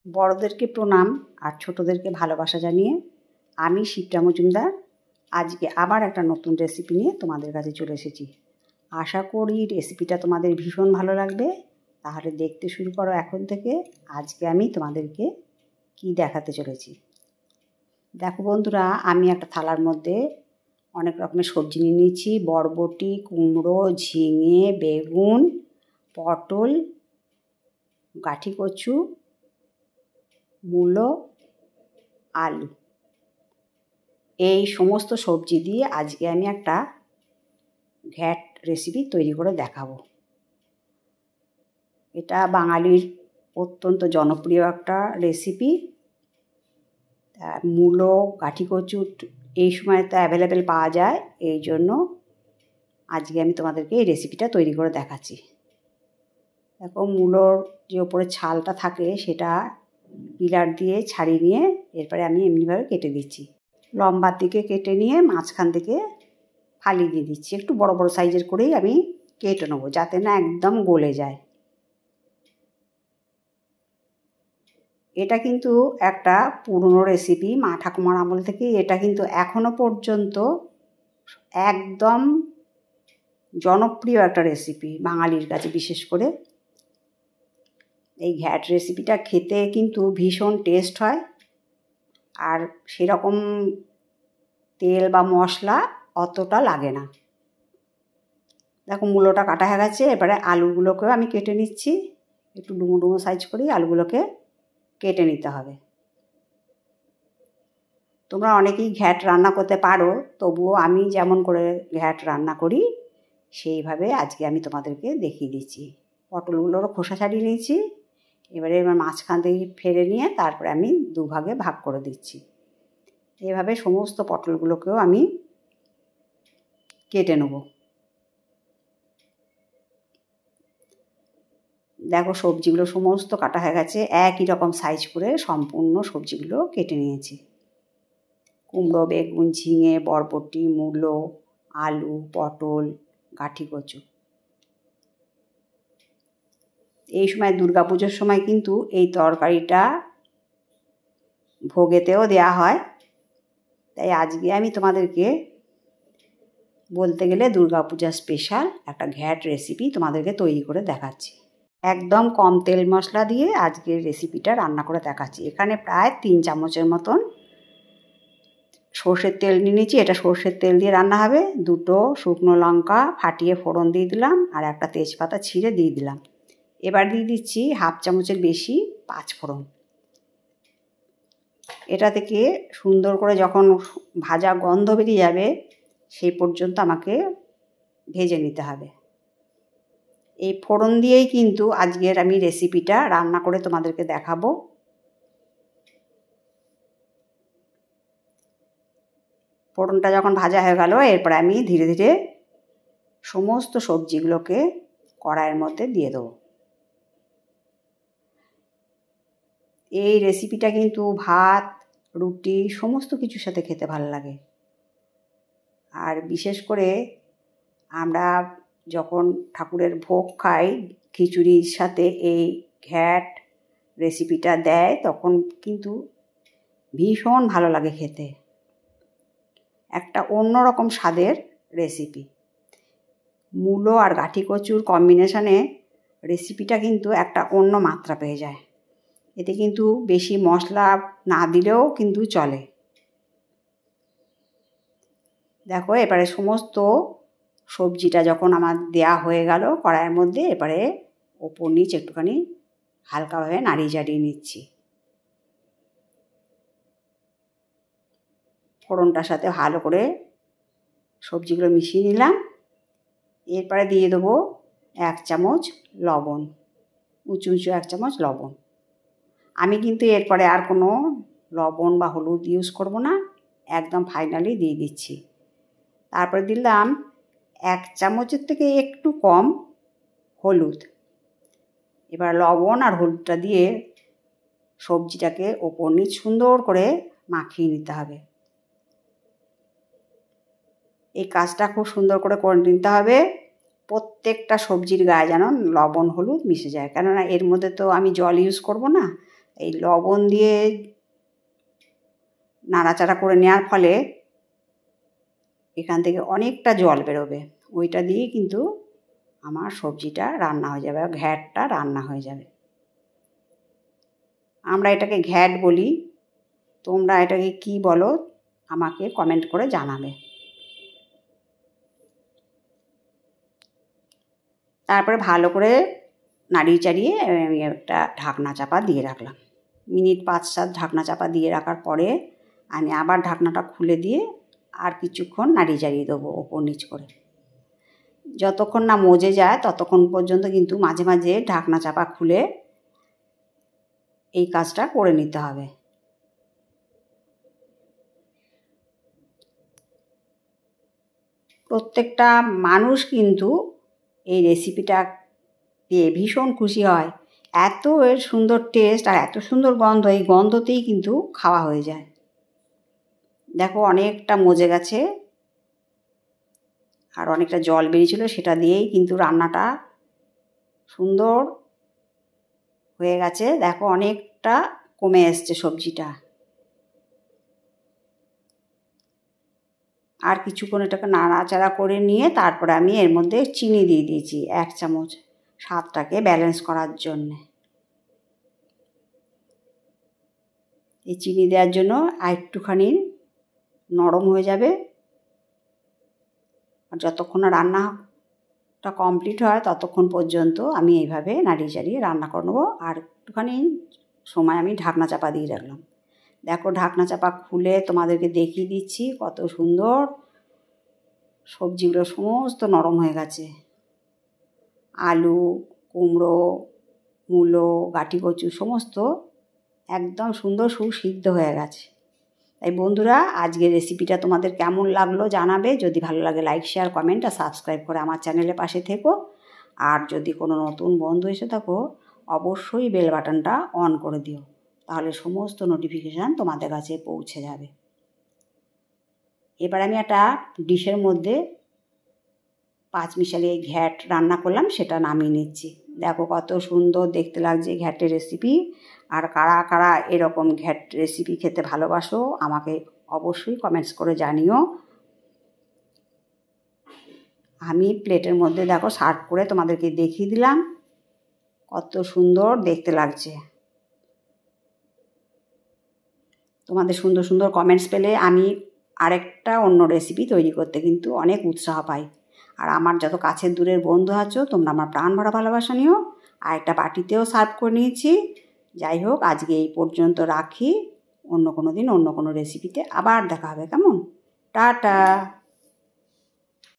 বড়দেরকে প্রণাম আর ছোটদেরকে ভালোবাসা জানিয়ে আমি শিপ্রা মজুমদার আজকে আবার একটা নতুন রেসিপি নিয়ে তোমাদের কাছে চলে এসেছি। আশা করি রেসিপিটা তোমাদের ভীষণ ভালো লাগবে। তাহলে দেখতে শুরু করো এখন থেকে। আজকে আমি তোমাদেরকে কি দেখাতে চলেছি দেখো বন্ধুরা, আমি একটা থালার মধ্যে অনেক রকমের সবজি নিয়ে নিয়েছি। বরবটি, কুমড়ো, ঝিঙে, বেগুন, পটল, গাঠি কচু, মূলো, আলু, এই সমস্ত সবজি দিয়ে আজকে আমি একটা ঘ্যাট রেসিপি তৈরি করে দেখাবো। এটা বাঙালির অত্যন্ত জনপ্রিয় একটা রেসিপি। মূলো, গাঠি কচু এই সময় তো অ্যাভেলেবেল পাওয়া যায়, এই জন্য আজকে আমি তোমাদেরকে এই রেসিপিটা তৈরি করে দেখাচ্ছি। দেখো, মূলোর যে ওপরে ছালটা থাকে সেটা পিলার দিয়ে ছাড়িয়ে নিয়ে এরপরে আমি এমনিভাবে কেটে দিচ্ছি। লম্বার দিকে কেটে নিয়ে মাঝখান থেকে ফালি দিয়ে দিচ্ছি। একটু বড় বড় সাইজের করেই আমি কেটে নেবো, যাতে না একদম গলে যায়। এটা কিন্তু একটা পুরনো রেসিপি, মা ঠাকুমার আমল থেকে এটা কিন্তু এখনো পর্যন্ত একদম জনপ্রিয় একটা রেসিপি বাঙালির কাছে। বিশেষ করে এই ঘ্যাট রেসিপিটা খেতে কিন্তু ভীষণ টেস্ট হয়, আর সেরকম তেল বা মশলা অতটা লাগে না। দেখো, মূলোটা কাটা হয়ে গেছে। এবারে আলুগুলোকেও আমি কেটে নিচ্ছি। একটু ডুমো ডুমো সাইজ করেই আলুগুলোকে কেটে নিতে হবে। তোমরা অনেকেই ঘ্যাট রান্না করতে পারো, তবুও আমি যেমন করে ঘ্যাট রান্না করি সেইভাবে আজকে আমি তোমাদেরকে দেখিয়ে দিচ্ছি। পটলগুলোরও খোসা ছাড়িয়ে নিয়েছি। এবারে এবার মাঝখান থেকে ফেলে নিয়ে তারপরে আমি দুভাগে ভাগ করে দিচ্ছি। এভাবে সমস্ত পটলগুলোকেও আমি কেটে নেব। দেখো, সবজিগুলো সমস্ত কাটা হয়ে গেছে। একই রকম সাইজ করে সম্পূর্ণ সবজিগুলো কেটে নিয়েছি। কুমড়ো, বেগুন, ঝিঙে, বরবটি, মূলো, আলু, পটল, গাঠি কচু। এই সময় দুর্গাপুজোর সময় কিন্তু এই তরকারিটা ভোগেতেও দেয়া হয়। তাই আজকে আমি তোমাদেরকে বলতে গেলে দুর্গাপূজা স্পেশাল একটা ঘ্যাট রেসিপি তোমাদেরকে তৈরি করে দেখাচ্ছি। একদম কম তেল মশলা দিয়ে আজকের রেসিপিটা রান্না করে দেখাচ্ছি। এখানে প্রায় 3 চামচের মতন সর্ষের তেল নিয়ে নিয়েছি। এটা সর্ষের তেল দিয়ে রান্না হবে। 2টো শুকনো লঙ্কা ফাটিয়ে ফোড়ন দিয়ে দিলাম, আর একটা তেজপাতা ছিঁড়ে দিয়ে দিলাম। এবার দিয়ে দিচ্ছি 1/2 চামচের বেশি 5 ফোড়ন। এটা থেকে সুন্দর করে যখন ভাজা গন্ধ বেরিয়ে যাবে সেই পর্যন্ত আমাকে ভেজে নিতে হবে। এই ফোড়ন দিয়েই কিন্তু আজকের আমি রেসিপিটা রান্না করে তোমাদেরকে দেখাবো। ফোড়নটা যখন ভাজা হয়ে গেল, এরপর আমি ধীরে ধীরে সমস্ত সবজিগুলোকে কড়াইয়ের মধ্যে দিয়ে দেবো। এই রেসিপিটা কিন্তু ভাত, রুটি সমস্ত কিছুর সাথে খেতে ভালো লাগে। আর বিশেষ করে আমরা যখন ঠাকুরের ভোগ খাই, খিচুড়ির সাথে এই ঘ্যাট রেসিপিটা দেয়, তখন কিন্তু ভীষণ ভালো লাগে খেতে। একটা অন্যরকম স্বাদের রেসিপি। মূলো আর গাঠি কচুর কম্বিনেশনে রেসিপিটা কিন্তু একটা অন্য মাত্রা পেয়ে যায়। এতে কিন্তু বেশি মশলা না দিলেও কিন্তু চলে। দেখো, এবারে সমস্ত সবজিটা যখন আমার দেয়া হয়ে গেল কড়াইয়ের মধ্যে, এবারে ওপর নিচ একটুখানি হালকাভাবে নাড়িয়ে চাড়িয়ে নিচ্ছি। ফোড়নটার সাথে ভালো করে সবজিগুলো মিশিয়ে নিলাম। এরপরে দিয়ে দেবো 1 চামচ লবণ, উঁচু 1 চামচ লবণ। আমি কিন্তু এরপরে আর কোনো লবণ বা হলুদ ইউজ করব না, একদম ফাইনালি দিয়ে দিচ্ছি। তারপরে দিলাম 1 চামচের থেকে একটু কম হলুদ। এবার লবণ আর হলুদটা দিয়ে সবজিটাকে ওপর নিচ সুন্দর করে মাখিয়ে নিতে হবে। এই কাজটা খুব সুন্দর করে নিতে হবে। প্রত্যেকটা সবজির গায়ে যেন লবণ হলুদ মিশে যায়, কেননা এর মধ্যে তো আমি জল ইউজ করব না, এই লবণ দিয়ে নাড়াচাড়া করে নেওয়ার ফলে এখান থেকে অনেকটা জল বেরোবে, ওইটা দিয়ে কিন্তু আমার সবজিটা রান্না হয়ে যাবে, ঘ্যাটটা রান্না হয়ে যাবে। আমরা এটাকে ঘ্যাট বলি, তোমরা এটাকে কি বলো আমাকে কমেন্ট করে জানাবে। তারপরে ভালো করে নাড়িয়ে চাড়িয়ে আমি একটা ঢাকনা চাপা দিয়ে রাখলাম। মিনিট 5-7 ঢাকনা চাপা দিয়ে রাখার পরে আমি আবার ঢাকনাটা খুলে দিয়ে আর কিছুক্ষণ নাড়িয়ে চাড়িয়ে দেবো ওপর নিচ করে। যতক্ষণ না মজে যায় ততক্ষণ পর্যন্ত কিন্তু মাঝে মাঝে ঢাকনা চাপা খুলে এই কাজটা করে নিতে হবে। প্রত্যেকটা মানুষ কিন্তু এই রেসিপিটা পেয়ে ভীষণ খুশি হয়। এত এর সুন্দর টেস্ট আর এত সুন্দর গন্ধ, এই গন্ধতেই কিন্তু খাওয়া হয়ে যায়। দেখো অনেকটা মজে গেছে আর অনেকটা জল বেরিয়েছিল, সেটা দিয়েই কিন্তু রান্নাটা সুন্দর হয়ে গেছে। দেখো অনেকটা কমে এসছে সবজিটা। আর কিছুক্ষণ এটাকে নাড়াচাড়া করে নিয়ে তারপরে আমি এর মধ্যে চিনি দিয়ে দিয়েছি 1 চামচ, স্বাদটাকে ব্যালেন্স করার জন্যে। এই চিনি দেওয়ার জন্য আর একটুখানি নরম হয়ে যাবে। আর যতক্ষণ না রান্নাটা কমপ্লিট হয় ততক্ষণ পর্যন্ত আমি এইভাবে নাড়িয়ে চাড়িয়ে রান্না করে নেবো। আর একটুখানি সময় আমি ঢাকনা চাপা দিয়ে রাখলাম। দেখো ঢাকনা চাপা খুলে তোমাদেরকে দেখিয়ে দিচ্ছি কত সুন্দর সবজিগুলো সমস্ত নরম হয়ে গেছে। আলু, কুমড়ো, মূলো, গাঁটি কচু সমস্ত একদম সুন্দর সুসিদ্ধ হয়ে গেছে। তাই বন্ধুরা, আজকের রেসিপিটা তোমাদের কেমন লাগলো জানাবে। যদি ভালো লাগে লাইক, শেয়ার, কমেন্ট আর সাবস্ক্রাইব করে আমার চ্যানেলের পাশে থেকো। আর যদি কোনো নতুন বন্ধু এসে থাকো অবশ্যই বেল বাটনটা অন করে দিও, তাহলে সমস্ত নোটিফিকেশান তোমাদের কাছে পৌঁছে যাবে। এবার আমি একটা ডিশের মধ্যে 5 মিশালি ঘ্যাট রান্না করলাম, সেটা নামিয়ে নিচ্ছি। দেখো কত সুন্দর দেখতে লাগছে ঘ্যাটের রেসিপি। আর কারা কারা এরকম ঘ্যাট রেসিপি খেতে ভালোবাসো আমাকে অবশ্যই কমেন্টস করে জানিও। আমি প্লেটের মধ্যে দেখো সার্ভ করে তোমাদেরকে দেখিয়ে দিলাম কত সুন্দর দেখতে লাগছে। তোমাদের সুন্দর সুন্দর কমেন্টস পেলে আমি আরেকটা অন্য রেসিপি তৈরি করতে কিন্তু অনেক উৎসাহ পাই। আর আমার যত কাছের দূরের বন্ধু আছো তোমরা আমার প্রাণ ভরা ভালোবাসা নিও। আর একটা বাটিতেও সার্ভ করে নিয়েছি। যাই হোক, আজকে এই পর্যন্ত রাখি। অন্য কোনো দিন অন্য কোনো রেসিপিতে আবার দেখা হবে, কেমন? টাটা।